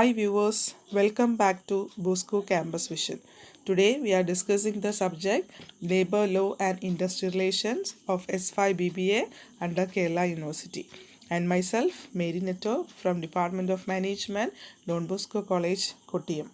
Hi viewers, welcome back to Bosco Campus Vision. Today we are discussing the subject Labor Law and Industrial Relations of S5 BBA under Kerala University. And myself, Mary Netto from Department of Management, Don Bosco College, Kottayam.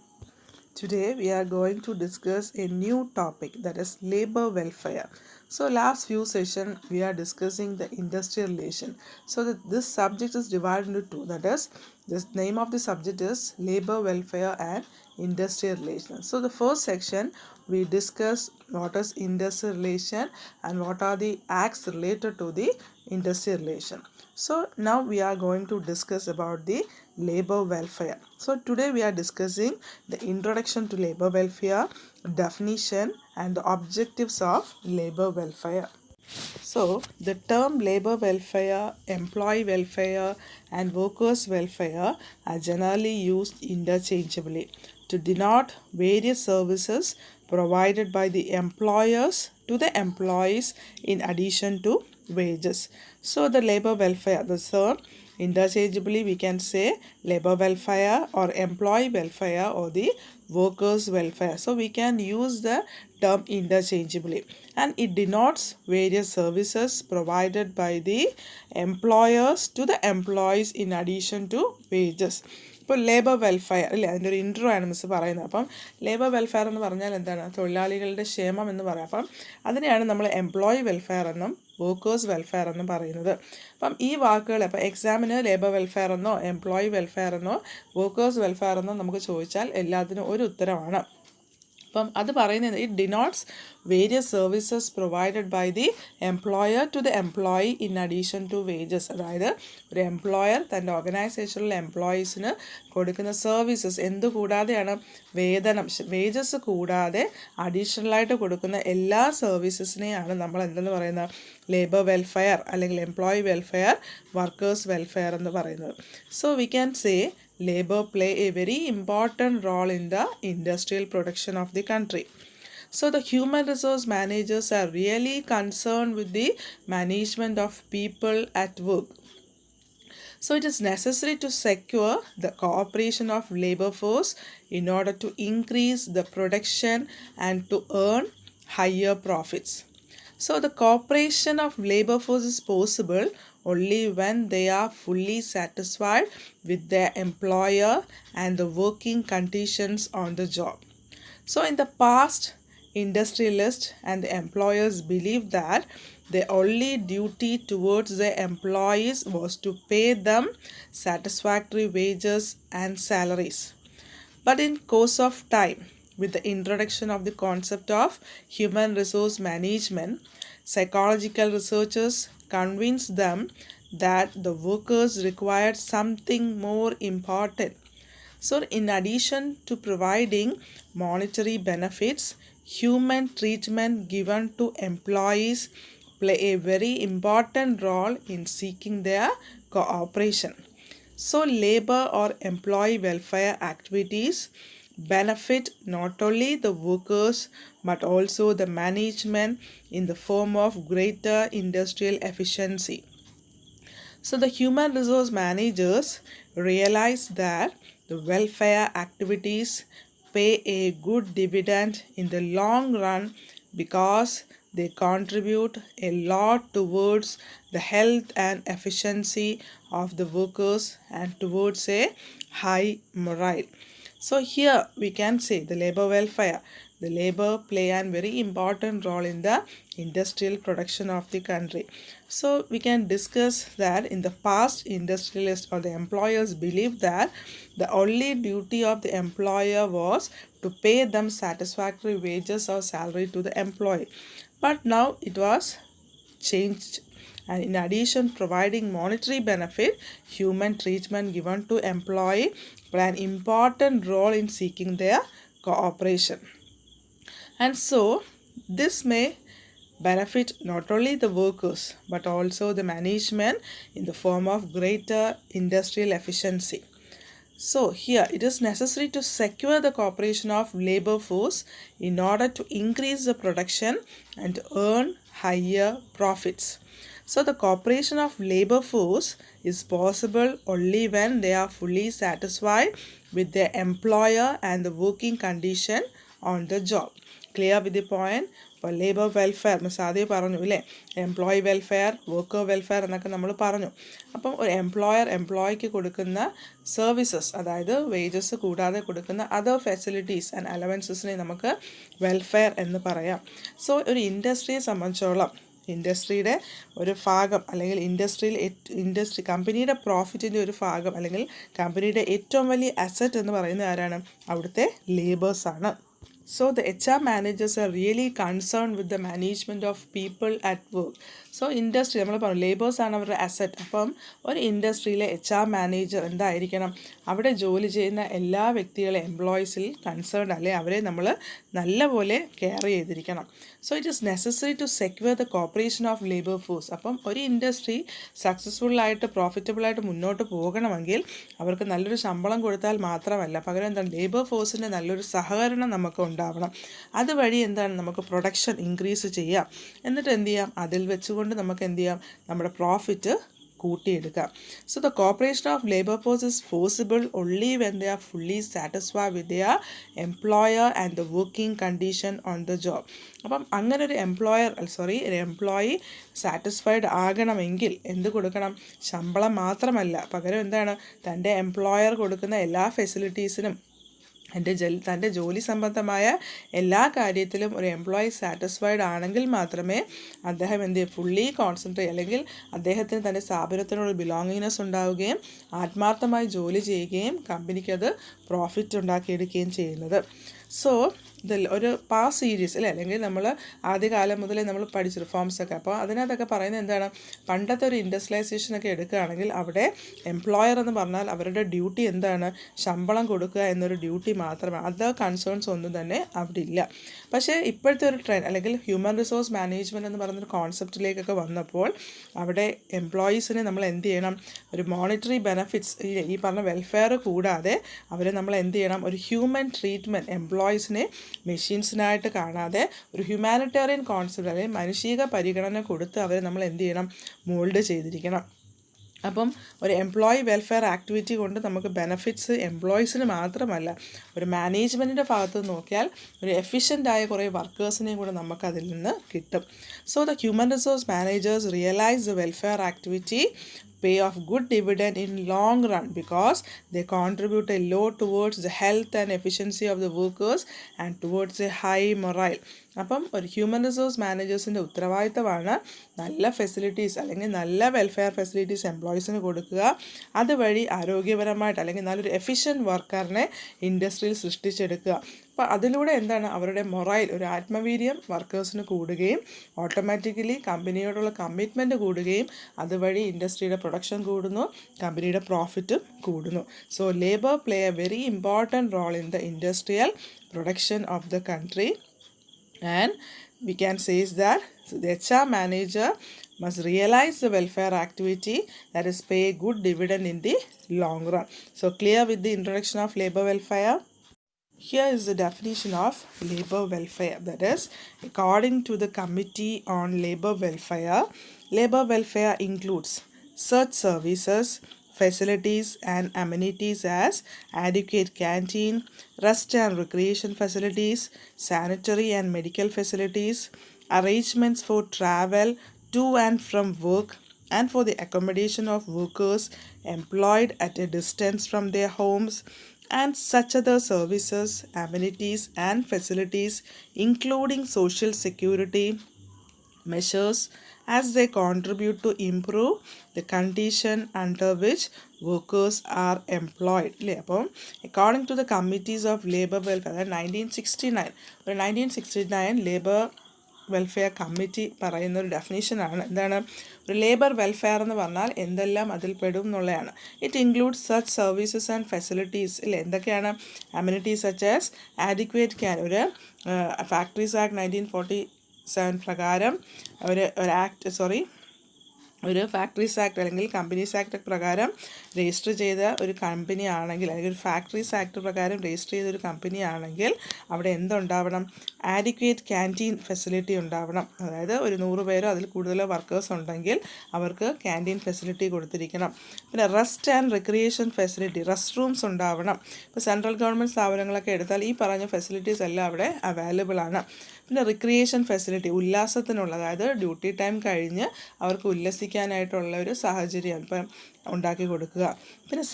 Today we are going to discuss a new topic, that is labor welfare. So last few session we are discussing the industrial relation. So this subject is divided into two, that is the name of the subject is labor welfare and industrial relations. So the first section we discuss what is industrial relation and what are the acts related to the industrial relation. So now we are going to discuss about the labor welfare. So today we are discussing the introduction to labor welfare, definition and the objectives of labor welfare. So the term labor welfare, employee welfare and workers welfare are generally used interchangeably to denote various services provided by the employers to the employees in addition to wages. So the labor welfare, the term interchangeably we can say labor welfare or employee welfare or the workers welfare. So we can use the term interchangeably and it denotes various services provided by the employers to the employees in addition to wages. ഇപ്പോൾ labour welfare അല്ലേ, അതിൻ്റെ ഒരു intro ആണ് miss പറയുന്നത്. അപ്പം labour welfare എന്ന് പറഞ്ഞാൽ എന്താണ്? തൊഴിലാളികളുടെ ക്ഷേമം എന്ന് പറയാം. അപ്പം അതിനെയാണ് നമ്മൾ എംപ്ലോയി വെൽഫെയർ എന്നും വർക്കേഴ്സ് വെൽഫെയർ എന്നും പറയുന്നത്. അപ്പം ഈ വാക്കുകൾ അപ്പോൾ എക്സാമിന് ലേബർ വെൽഫെയർ എന്നോ എംപ്ലോയി വെൽഫെയർ എന്നോ വർക്കേഴ്സ് വെൽഫെയർ എന്നോ നമുക്ക് ചോദിച്ചാൽ എല്ലാത്തിനും ഒരു ഉത്തരമാണ്. അപ്പം അത് പറയുന്നത് it denotes various services provided by the employer to the employee in addition to wages. അതായത് ഒരു എംപ്ലോയർ തൻ്റെ ഓർഗനൈസേഷനിലെ എംപ്ലോയീസിന് കൊടുക്കുന്ന സർവീസസ് എന്തുകൂടാതെയാണ്? വേതനം, വേജസ് കൂടാതെ അഡീഷണലായിട്ട് കൊടുക്കുന്ന എല്ലാ സർവീസസിനെയാണ് നമ്മൾ എന്തെന്ന് പറയുന്നത്? ലേബർ വെൽഫെയർ അല്ലെങ്കിൽ എംപ്ലോയി വെൽഫെയർ, വർക്കേഴ്സ് വെൽഫെയർ എന്ന് പറയുന്നത്. So we can say labor play a very important role in the industrial production of the country. So the human resource managers are really concerned with the management of people at work. So it is necessary to secure the cooperation of labor force in order to increase the production and to earn higher profits. So the cooperation of labor force is possible only when they are fully satisfied with their employer and the working conditions on the job. So in the past, industrialists and the employers believed that their only duty towards their employees was to pay them satisfactory wages and salaries. But in course of time, with the introduction of the concept of human resource management, psychological researchers convinced them that the workers required something more important. So in addition to providing monetary benefits, human treatment given to employees play a very important role in seeking their cooperation. So labor or employee welfare activities benefit not only the workers but also the management in the form of greater industrial efficiency. So the human resource managers realize that the welfare activities pay a good dividend in the long run because they contribute a lot towards the health and efficiency of the workers and towards a high morale. So here we can say the labor welfare. The labor play a very important role in the industrial production of the country. So we can discuss that in the past, industrialists or the employers believed that the only duty of the employer was to pay them satisfactory wages or salary to the employee. But now it was changed. And in addition, providing monetary benefit, human treatment given to employee play an important role in seeking their cooperation. And so this may benefit not only the workers but also the management in the form of greater industrial efficiency. So here it is necessary to secure the cooperation of labor force in order to increase the production and earn higher profits. So the cooperation of labor force is possible only when they are fully satisfied with their employer and the working condition on the job. Clear with the point? ഇപ്പോൾ labour welfare miss ആദ്യം പറഞ്ഞു ഇല്ലേ, employee welfare, worker welfare എന്നൊക്കെ നമ്മൾ പറഞ്ഞു. അപ്പം ഒരു എംപ്ലോയിക്ക് കൊടുക്കുന്ന സർവീസസ്, അതായത് വേജസ് കൂടാതെ കൊടുക്കുന്ന അതർ ഫെസിലിറ്റീസ് ആൻഡ് അലവൻസസിനെ നമുക്ക് വെൽഫെയർ എന്ന് പറയാം. സോ ഒരു ഇൻഡസ്ട്രിയെ സംബന്ധിച്ചോളം ഇൻഡസ്ട്രിയുടെ ഒരു ഭാഗം അല്ലെങ്കിൽ ഇൻഡസ്ട്രി കമ്പനിയുടെ പ്രോഫിറ്റിൻ്റെ ഒരു ഭാഗം അല്ലെങ്കിൽ കമ്പനിയുടെ ഏറ്റവും വലിയ അസറ്റ് എന്ന് പറയുന്നത് ആരാണ്? അവിടുത്തെ ലേബേഴ്സാണ്. So the HR managers are really concerned with the management of people at work. So industry നമ്മൾ പറഞ്ഞു ലേബേഴ്സ് ആണ് അവരുടെ അസറ്റ്. അപ്പം ഒരു ഇൻഡസ്ട്രിയിലെ HR മാനേജർ എന്തായിരിക്കണം? അവിടെ ജോലി ചെയ്യുന്ന എല്ലാ വ്യക്തികളെ എംപ്ലോയീസിൽ കൺസേൺഡ് അല്ലെ അവരെ നമ്മൾ നല്ലപോലെ കെയർ ചെയ്തിരിക്കണം. So it is necessary to secure the cooperation of labour force. അപ്പം ഒരു ഇൻഡസ്ട്രി സക്സസ്ഫുള്ളായിട്ട് പ്രോഫിറ്റബിളായിട്ട് മുന്നോട്ട് പോകണമെങ്കിൽ അവർക്ക് നല്ലൊരു ശമ്പളം കൊടുത്താൽ മാത്രമല്ല, പകരം എന്താണ് ലേബർ ഫോഴ്സിൻ്റെ നല്ലൊരു സഹകരണം നമുക്ക് ഉണ്ടാവണം. അതുവഴി എന്താണ് നമുക്ക് പ്രൊഡക്ഷൻ ഇൻക്രീസ് ചെയ്യാം. എന്നിട്ട് എന്ത് ചെയ്യാം? അതിൽ വെച്ചുകൊണ്ട് നമുക്ക് എന്ത് ചെയ്യാം? നമ്മുടെ പ്രോഫിറ്റ് കൂട്ടിയെടുക്കാം. So the cooperation of labour force is possible only when they are fully satisfied with their employer and the working condition on the job. അപ്പം അങ്ങനെ ഒരു എംപ്ലോയി സാറ്റിസ്ഫൈഡ് ആകണമെങ്കിൽ എന്ത് കൊടുക്കണം? ശമ്പളം മാത്രമല്ല, പകരം എന്താണ് തൻ്റെ എംപ്ലോയർ കൊടുക്കുന്ന എല്ലാ ഫെസിലിറ്റീസിനും തൻ്റെ ജോലി സംബന്ധമായ എല്ലാ കാര്യത്തിലും ഒരു എംപ്ലോയി സാറ്റിസ്ഫൈഡ് ആണെങ്കിൽ മാത്രമേ അദ്ദേഹം ഫുള്ളി കോൺസെൻട്രേറ്റ് അല്ലെങ്കിൽ അദ്ദേഹത്തിന് തൻ്റെ സ്ഥാപനത്തിനോട് ബിലോങ്ങിങ്നെസ് ഉണ്ടാവുകയും ആത്മാർത്ഥമായി ജോലി ചെയ്യുകയും കമ്പനിക്കത് പ്രോഫിറ്റ് ഉണ്ടാക്കിയെടുക്കുകയും ചെയ്യുന്നത്. സോ ഒരു പാസ് സീരീസ് അല്ലേ, അല്ലെങ്കിൽ നമ്മൾ ആദ്യകാലം മുതലേ നമ്മൾ പഠിച്ച റിഫോംസൊക്കെ, അപ്പോൾ അതിനകത്തൊക്കെ പറയുന്നത് എന്താണ്? പണ്ടത്തെ ഒരു ഇൻഡസ്ട്രിയലൈസേഷനൊക്കെ എടുക്കുകയാണെങ്കിൽ അവിടെ എംപ്ലോയർ എന്ന് പറഞ്ഞാൽ അവരുടെ ഡ്യൂട്ടി എന്താണ്? ശമ്പളം കൊടുക്കുക എന്നൊരു ഡ്യൂട്ടി മാത്രമാണ്. അതർ കൺസേൺസ് ഒന്നും തന്നെ അവിടെ ഇല്ല. പക്ഷേ ഇപ്പോഴത്തെ ഒരു ട്രെൻഡ് അല്ലെങ്കിൽ ഹ്യൂമൻ റിസോഴ്സ് മാനേജ്മെൻറ്റ് എന്ന് പറയുന്നൊരു കോൺസെപ്റ്റിലേക്കൊക്കെ വന്നപ്പോൾ അവിടെ എംപ്ലോയീസിനെ നമ്മൾ എന്ത് ചെയ്യണം? ഒരു മോണിറ്ററി ബെനഫിറ്റ്സ്, ഈ പറഞ്ഞ വെൽഫെയർ കൂടാതെ അവരെ നമ്മൾ എന്ത് ചെയ്യണം? ഒരു ഹ്യൂമൻ ട്രീറ്റ്മെൻറ്റ്, എംപ്ലോയീസിനെ മെഷീൻസിനായിട്ട് കാണാതെ ഒരു ഹ്യൂമാനിറ്റേറിയൻ കോൺസെപ്റ്റ് അല്ലെങ്കിൽ മാനുഷിക പരിഗണന കൊടുത്ത് അവരെ നമ്മൾ എന്ത് ചെയ്യണം? മോൾഡ് ചെയ്തിരിക്കണം. അപ്പം ഒരു എംപ്ലോയി വെൽഫെയർ ആക്ടിവിറ്റി കൊണ്ട് നമുക്ക് ബെനഫിറ്റ്സ് എംപ്ലോയീസിന് മാത്രമല്ല, ഒരു മാനേജ്മെൻറ്റിൻ്റെ ഭാഗത്ത് നോക്കിയാൽ ഒരു എഫിഷ്യൻ്റായ കുറേ വർക്കേഴ്സിനെയും കൂടെ നമുക്കതിൽ നിന്ന് കിട്ടും. So the human resource managers realise the welfare activity pay off good dividend in long run because they contribute a lot towards the health and efficiency of the workers and towards a high morale. അപ്പം ഒരു human resource മാനേജേഴ്സിൻ്റെ ഉത്തരവാദിത്തമാണ് നല്ല facilities അല്ലെങ്കിൽ നല്ല welfare facilities എംപ്ലോയീസിന് കൊടുക്കുക. അതുവഴി ആരോഗ്യപരമായിട്ട് അല്ലെങ്കിൽ നല്ലൊരു എഫിഷ്യൻറ്റ് വർക്കറിനെ ഇൻഡസ്ട്രിയിൽ സൃഷ്ടിച്ചെടുക്കുക. അപ്പോൾ അതിലൂടെ എന്താണ്? അവരുടെ മൊറൈൽ, ഒരു ആത്മവീര്യം വർക്കേഴ്സിന് കൂടുകയും ഓട്ടോമാറ്റിക്കലി കമ്പനിയോടുള്ള കമ്മിറ്റ്മെൻറ്റ് കൂടുകയും അതുവഴി ഇൻഡസ്ട്രിയുടെ പ്രൊഡക്ഷൻ കൂടുന്നു, കമ്പനിയുടെ പ്രോഫിറ്റും കൂടുന്നു. So labour play a very important role in the industrial production of the country. And we can say is that the HR manager must realize the welfare activity, that is pay good dividend in the long run. So clear with the introduction of labor welfare? Here is the definition of labor welfare. That is, according to the Committee on Labor welfare includes such services, facilities and amenities as adequate canteen, rest and recreation facilities, sanitary and medical facilities, arrangements for travel to and from work and for the accommodation of workers employed at a distance from their homes, and such other services, amenities and facilities including social security measures as they contribute to improve the condition under which workers are employed. അപ്പം according to the committees of labour welfare 1969 labour welfare committee പറയുന്ന ഒരു ഡെഫിനേഷനാണ്. എന്താണ്? ഒരു labour welfare എന്ന് പറഞ്ഞാൽ എന്തെല്ലാം അതിൽ പെടും എന്നുള്ളതാണ്. It includes such services and facilities. ഇല്ലേ, എന്തൊക്കെയാണ്? Amenities such as adequate can, ഒരു ഫാക്ടറീസ് ആക്ട് 1947 പ്രകാരം ഒരു ഫാക്ടറീസ് ആക്ട് അല്ലെങ്കിൽ കമ്പനീസ് ആക്ട് പ്രകാരം രജിസ്റ്റർ ചെയ്ത ഒരു കമ്പനി ആണെങ്കിൽ, അല്ലെങ്കിൽ ഒരു ഫാക്ടറീസ് ആക്ട് പ്രകാരം രജിസ്റ്റർ ചെയ്ത ഒരു കമ്പനി ആണെങ്കിൽ അവിടെ എന്തുണ്ടാവണം? ആഡിക്വേറ്റ് ക്യാൻറ്റീൻ ഫെസിലിറ്റി ഉണ്ടാവണം. അതായത് ഒരു 100 പേരോ അതിൽ കൂടുതലോ വർക്കേഴ്സ് ഉണ്ടെങ്കിൽ അവർക്ക് ക്യാൻറ്റീൻ ഫെസിലിറ്റി കൊടുത്തിരിക്കണം. പിന്നെ rest and recreation facility, rest rooms ഉണ്ടാവണം. ഇപ്പോൾ സെൻട്രൽ ഗവൺമെൻറ് സ്ഥാപനങ്ങളൊക്കെ എടുത്താൽ ഈ പറഞ്ഞ ഫെസിലിറ്റീസ് എല്ലാം അവിടെ അവൈലബിൾ ആണ്. പിന്നെ റിക്രിയേഷൻ ഫെസിലിറ്റി, ഉല്ലാസത്തിനുള്ള, അതായത് ഡ്യൂട്ടി ടൈം കഴിഞ്ഞ് അവർക്ക് ഉല്ലസിക്കാനായിട്ടുള്ള ഒരു സാഹചര്യം ഇപ്പം ഉണ്ടാക്കി കൊടുക്കുക. പിന്നെ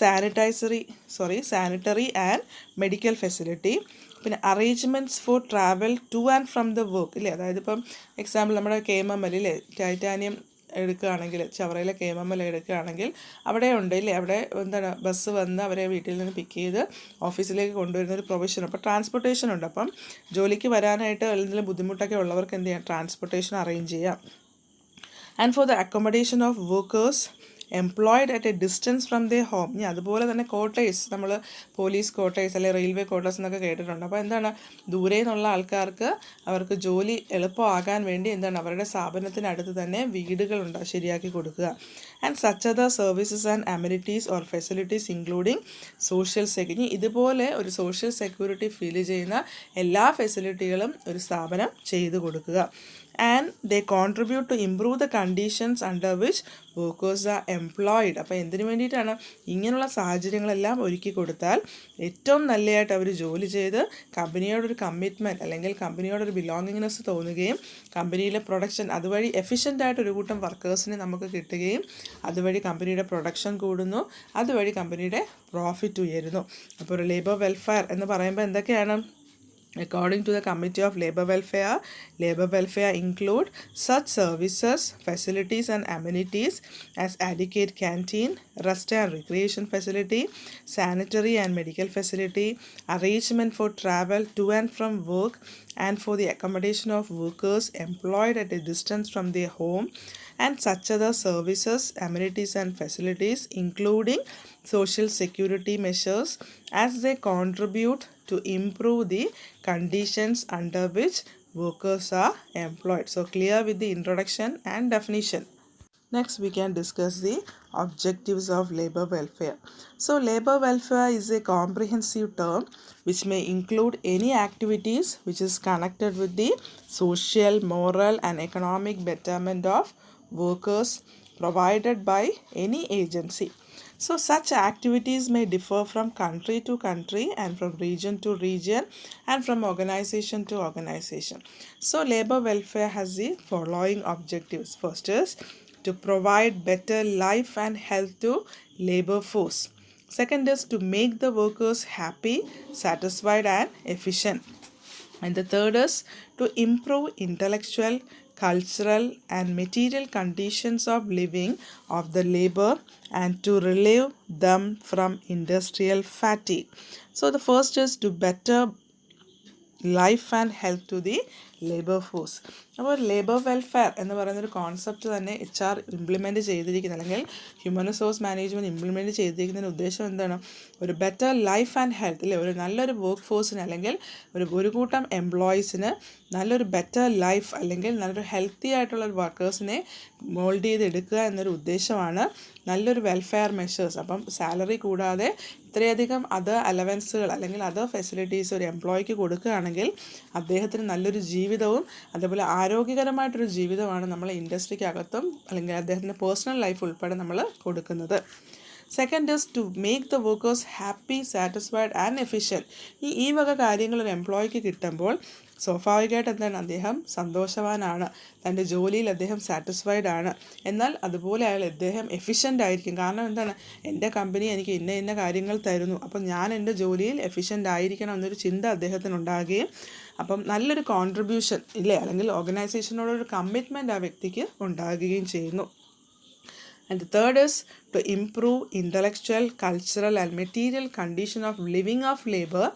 സാനിറ്ററി ആൻഡ് മെഡിക്കൽ ഫെസിലിറ്റി. പിന്നെ arrangements for travel to and from the work, ഇല്ലേ? അതായത് ഇപ്പം എക്സാമ്പിൾ നമ്മുടെ KMML ഇല്ലേ, ടൈറ്റാനിയം എടുക്കുകയാണെങ്കിൽ, ചവറയിലെ KMML എടുക്കുകയാണെങ്കിൽ അവിടെ ഉണ്ട് ഇല്ലേ, അവിടെ എന്താണ് ബസ് വന്ന് അവരെ വീട്ടിൽ നിന്ന് പിക്ക് ചെയ്ത് ഓഫീസിലേക്ക് കൊണ്ടുവരുന്ന ഒരു പ്രൊവിഷൻ. അപ്പോൾ ട്രാൻസ്പോർട്ടേഷൻ ഉണ്ട്. അപ്പം ജോലിക്ക് വരാനായിട്ട് എന്തെങ്കിലും ബുദ്ധിമുട്ടൊക്കെ ഉള്ളവർക്ക് എന്ത് ചെയ്യാം? ട്രാൻസ്പോർട്ടേഷൻ അറേഞ്ച് ചെയ്യാം. And for the accommodation of workers employed at A distance from the home. ഇനി അതുപോലെ തന്നെ ക്വാർട്ടേഴ്സ്, നമ്മൾ പോലീസ് ക്വാർട്ടേഴ്സ് അല്ലെങ്കിൽ റെയിൽവേ ക്വാർട്ടേഴ്സ് എന്നൊക്കെ കേട്ടിട്ടുണ്ട്. അപ്പോൾ എന്താണ്, ദൂരെ നിന്നുള്ള ആൾക്കാർക്ക് അവർക്ക് ജോലി എളുപ്പമാകാൻ വേണ്ടി എന്താണ് അവരുടെ സ്ഥാപനത്തിനടുത്ത് തന്നെ വീടുകൾ ശരിയാക്കി കൊടുക്കുക. And such other services and amenities or facilities including social security. ഇതുപോലെ ഒരു സോഷ്യൽ സെക്യൂരിറ്റി ഫീൽ ചെയ്യുന്ന എല്ലാ ഫെസിലിറ്റികളും ഒരു സ്ഥാപനം ചെയ്തു കൊടുക്കുക. And they contribute to improve the conditions under which workers are employed. അപ്പോൾ എന്തിനു വേണ്ടിയിട്ടാണ്? ഇങ്ങനെയുള്ള സാഹചര്യങ്ങളെല്ലാം ഒരുക്കി കൊടുത്താൽ ഏറ്റവും നല്ലതായിട്ട് അവർ ജോലി ചെയ്ത് കമ്പനിയോടൊരു കമ്മിറ്റ്മെൻറ്റ് അല്ലെങ്കിൽ കമ്പനിയോടൊരു ബിലോങ്ങിങ്നെസ് തോന്നുകയും കമ്പനിയിലെ പ്രൊഡക്ഷൻ അതുവഴി എഫിഷ്യൻ്റായിട്ട് ഒരു കൂട്ടം വർക്കേഴ്സിനെ നമുക്ക് കിട്ടുകയും അതുവഴി കമ്പനിയുടെ പ്രൊഡക്ഷൻ കൂടുന്നു, അതുവഴി കമ്പനിയുടെ പ്രോഫിറ്റ് ഉയരുന്നു. അപ്പോൾ ഒരു ലേബർ വെൽഫെയർ എന്ന് പറയുമ്പോൾ എന്തൊക്കെയാണ്? According to the Committee of Labor Welfare include such services, facilities and amenities as adequate canteen, rest and recreation facility, sanitary and medical facility, arrangement for travel to and from work and for the accommodation of workers employed at a distance from their home, and such other services, amenities and facilities including social security measures as they contribute to improve the conditions under which workers are employed. So clear with the introduction and definition. Next we can discuss the objectives of labor welfare. So labor welfare is a comprehensive term which may include any activities which is connected with the social, moral and economic betterment of workers provided by any agency. So such activities may differ from country to country and from region to region and from organization to organization. So labor welfare has the following objectives. First is to provide better life and health to labor force. Second is to make the workers happy, satisfied and efficient. And the third is to improve intellectual, cultural and material conditions of living of the labor and to relieve them from industrial fatigue. So the first is to better life and health to the labour force. അപ്പോൾ labour welfare എന്ന് പറയുന്നൊരു concept തന്നെ HR implement ചെയ്തിരിക്കുന്നത്, അല്ലെങ്കിൽ human resource management implement ചെയ്തിരിക്കുന്നതിന് ഉദ്ദേശം എന്താണ്? ഒരു better life and health, അല്ലേ? ഒരു നല്ലൊരു വർക്ക് ഫോഴ്സിന് അല്ലെങ്കിൽ ഒരു കൂട്ടം എംപ്ലോയീസിന് നല്ലൊരു ബെറ്റർ ലൈഫ് അല്ലെങ്കിൽ നല്ലൊരു ഹെൽത്തി ആയിട്ടുള്ള ഒരു വർക്കേഴ്സിനെ മോൾഡ് ചെയ്തെടുക്കുക എന്നൊരു ഉദ്ദേശമാണ് നല്ലൊരു വെൽഫെയർ മെഷേഴ്സ്. അപ്പം സാലറി കൂടാതെ ഇത്രയധികം അതർ അലവൻസുകൾ അല്ലെങ്കിൽ അതർ ഫെസിലിറ്റീസ് ഒരു എംപ്ലോയിക്ക് കൊടുക്കുകയാണെങ്കിൽ അദ്ദേഹത്തിന് നല്ലൊരു ജീവിതവും അതേപോലെ ആരോഗ്യകരമായിട്ടൊരു ജീവിതമാണ് നമ്മൾ ഇൻഡസ്ട്രിക്കകത്തും അല്ലെങ്കിൽ അദ്ദേഹത്തിൻ്റെ പേഴ്സണൽ ലൈഫ് ഉൾപ്പെടെ നമ്മൾ കൊടുക്കുന്നത്. Second is to make the workers happy, satisfied and efficient. ഈ വക കാര്യങ്ങൾ ഒരു എംപ്ലോയിക്ക് കിട്ടുമ്പോൾ സ്വാഭാവികമായിട്ട് എന്താണ്? അദ്ദേഹം സന്തോഷവാനാണ്, തൻ്റെ ജോലിയിൽ അദ്ദേഹം സാറ്റിസ്ഫൈഡ് ആണ്. എന്നാൽ അതുപോലെ അദ്ദേഹം എഫിഷ്യൻ്റ് ആയിരിക്കും. കാരണം എന്താണ്? എൻ്റെ കമ്പനി എനിക്ക് ഇന്ന കാര്യങ്ങൾ തരുന്നു, അപ്പം ഞാൻ എൻ്റെ ജോലിയിൽ എഫിഷ്യൻ്റ് ആയിരിക്കണം എന്നൊരു ചിന്ത അദ്ദേഹത്തിനുണ്ടാകുകയും അപ്പം നല്ലൊരു കോൺട്രിബ്യൂഷൻ ഇല്ലേ, അല്ലെങ്കിൽ ഓർഗനൈസേഷനോടൊരു കമ്മിറ്റ്മെൻറ്റ് ആ വ്യക്തിക്ക് ഉണ്ടാകുകയും ചെയ്യുന്നു. And the third is to improve intellectual, cultural and material condition of living of labor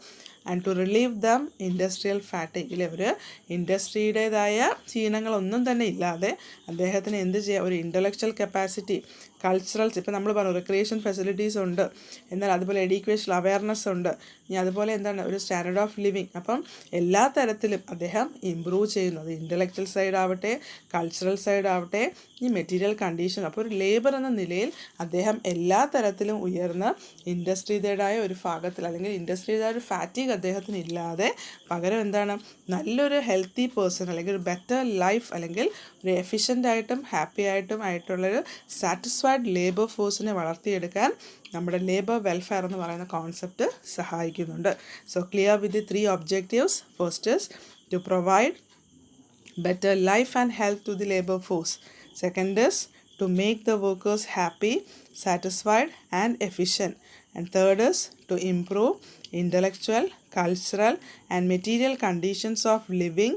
and to relieve them industrial fatigue. ഇല്ലേ, ഒരു ഇൻഡസ്ട്രിയുടേതായ ക്ഷീണങ്ങളൊന്നും തന്നെ ഇല്ലാതെ അദ്ദേഹത്തിന് എന്ത് ചെയ്യാം? ഒരു ഇൻ്റലക്ച്വൽ കപ്പാസിറ്റി, കൾച്ചറൽസ്, ഇപ്പോൾ നമ്മൾ പറഞ്ഞു റിക്രിയേഷൻ ഫെസിലിറ്റീസ് ഉണ്ട്, എന്നാൽ അതുപോലെ എഡ്യൂക്കേഷണൽ അവയർനെസ് ഉണ്ട്, ഇനി അതുപോലെ എന്താണ് ഒരു സ്റ്റാൻഡേർഡ് ഓഫ് ലിവിങ്. അപ്പം എല്ലാ തരത്തിലും അദ്ദേഹം ഇമ്പ്രൂവ് ചെയ്യുന്നു. അത് ഇൻ്റലക്ച്വൽ സൈഡ് ആവട്ടെ, കൾച്ചറൽ സൈഡ് ആവട്ടെ, ഈ മെറ്റീരിയൽ കണ്ടീഷൻ. അപ്പോൾ ഒരു ലേബർ എന്ന നിലയിൽ അദ്ദേഹം എല്ലാ തരത്തിലും ഉയർന്ന് ഇൻഡസ്ട്രിയുടേതായ ഒരു ഭാഗത്തിൽ അല്ലെങ്കിൽ ഇൻഡസ്ട്രിയുടേതായ ഒരു ഫാറ്റിഗ് അദ്ദേഹത്തിന് ഇല്ലാതെ പകരം എന്താണ് നല്ലൊരു ഹെൽത്തി പേഴ്സൺ അല്ലെങ്കിൽ ഒരു ബെറ്റർ ലൈഫ് അല്ലെങ്കിൽ ഒരു എഫിഷ്യൻ്റ് ആയിട്ടും ഹാപ്പി ആയിട്ടും ആയിട്ടുള്ളൊരു സാറ്റിസ്ഫൈഡ് ലേബർ ഫോഴ്സിനെ വളർത്തിയെടുക്കാൻ നമ്മുടെ ലേബർ വെൽഫെയർ എന്ന് പറയുന്ന കോൺസെപ്റ്റ് സഹായിക്കുന്നുണ്ട്. So clear with the 3 objectives. First is to provide better life and health to the labor force. Second is to make the workers happy, satisfied and efficient. And third is to improve intellectual, cultural and material conditions of living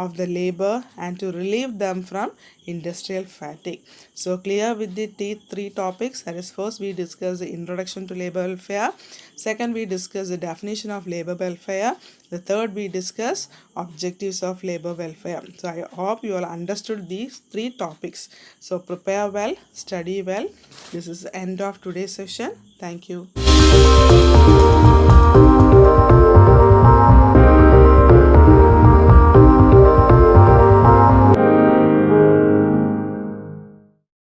of the labor and to relieve them from industrial fatigue. So clear with the 3 topics. That is, first we discuss the introduction to labor welfare. Second, we discuss the definition of labor welfare. The third, we discuss objectives of labor welfare. So I hope you all understood these 3 topics. So prepare well, study well. This is the end of today's session. Thank you.